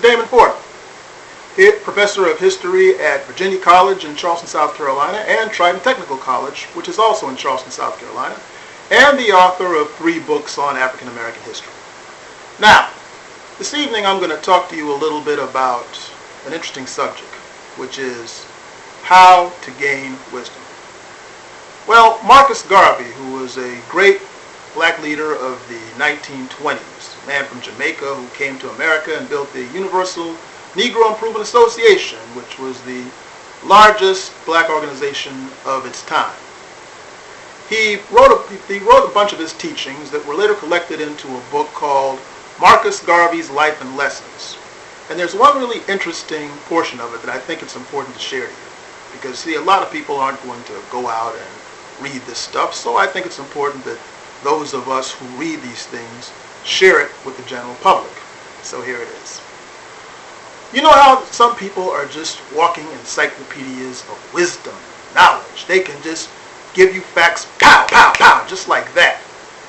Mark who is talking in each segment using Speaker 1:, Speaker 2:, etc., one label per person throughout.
Speaker 1: Damon Fordham, professor of history at Virginia College in Charleston, South Carolina, and Trident Technical College, which is also in Charleston, South Carolina, and the author of 3 books on African American history. Now, this evening I'm going to talk to you a little bit about an interesting subject, which is how to gain wisdom. Well, Marcus Garvey, who was a great black leader of the 1920s, a man from Jamaica who came to America and built the Universal Negro Improvement Association, which was the largest black organization of its time. He wrote a bunch of his teachings that were later collected into a book called Marcus Garvey's Life and Lessons. And there's one really interesting portion of it that I think it's important to share to you. Because, see, a lot of people aren't going to go out and read this stuff, so I think it's important that those of us who read these things share it with the general public. So here it is. You know how some people are just walking encyclopedias of wisdom, knowledge. They can just give you facts, pow, pow, pow, just like that.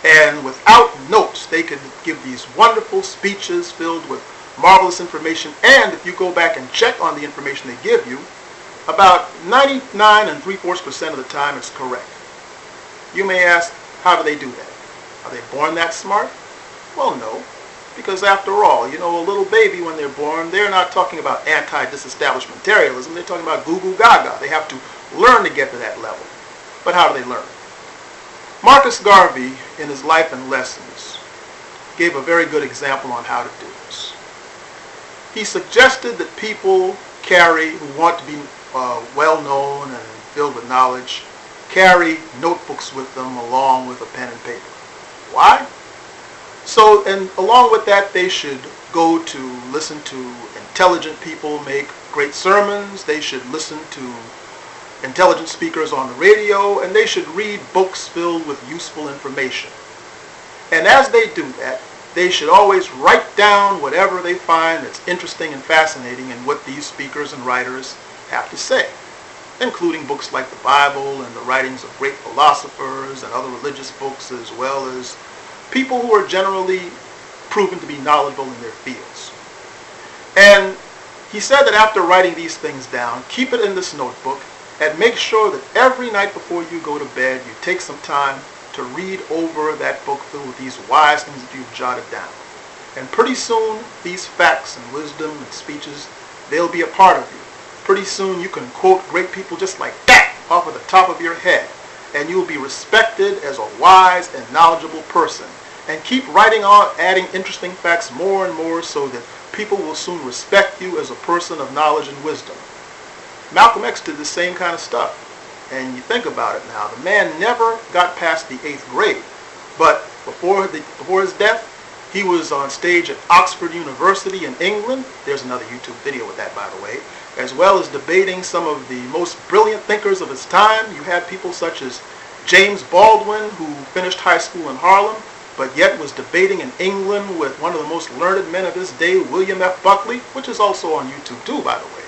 Speaker 1: And without notes, they can give these wonderful speeches filled with marvelous information. And if you go back and check on the information they give you, about 99 3/4% of the time it's correct. You may ask, how do they do that? Are they born that smart? Well, no. Because after all, you know, a little baby when they're born, they're not talking about anti-disestablishmentarianism. They're talking about goo-goo gaga. They have to learn to get to that level. But how do they learn? Marcus Garvey, in his Life and Lessons, gave a very good example on how to do this. He suggested that people who want to be well-known and filled with knowledge, carry notebooks with them along with a pen and paper. Why? So, and along with that, they should go to listen to intelligent people make great sermons. They should listen to intelligent speakers on the radio, and they should read books filled with useful information. And as they do that, they should always write down whatever they find that's interesting and fascinating in what these speakers and writers have to say, including books like the Bible and the writings of great philosophers and other religious books, as well as people who are generally proven to be knowledgeable in their fields. And he said that after writing these things down, keep it in this notebook and make sure that every night before you go to bed, you take some time to read over that book filled with these wise things that you've jotted down. And pretty soon, these facts and wisdom and speeches, they'll be a part of you. Pretty soon, you can quote great people just like that off of the top of your head. And you'll be respected as a wise and knowledgeable person. And keep writing on, adding interesting facts more and more so that people will soon respect you as a person of knowledge and wisdom. Malcolm X did the same kind of stuff. And you think about it now, the man never got past the 8th grade. But before his death, he was on stage at Oxford University in England. There's another YouTube video with that, by the way. As well as debating some of the most brilliant thinkers of his time. You had people such as James Baldwin, who finished high school in Harlem, but yet was debating in England with one of the most learned men of his day, William F. Buckley, which is also on YouTube too, by the way.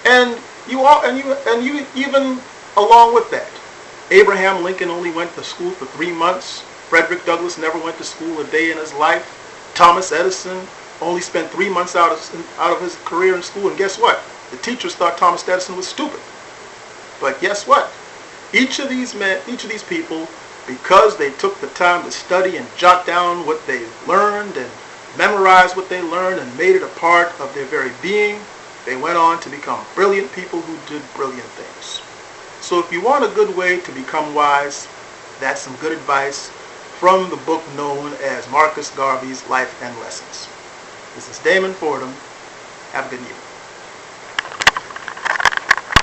Speaker 1: And you even along with that, Abraham Lincoln only went to school for 3 months. Frederick Douglass never went to school a day in his life. Thomas Edison only spent 3 months out of his career in school, and guess what? The teachers thought Thomas Edison was stupid. But guess what? Each of these people, because they took the time to study and jot down what they learned and memorize what they learned and made it a part of their very being, they went on to become brilliant people who did brilliant things. So if you want a good way to become wise, that's some good advice from the book known as Marcus Garvey's Life and Lessons. This is Damon Fordham. Have a good evening.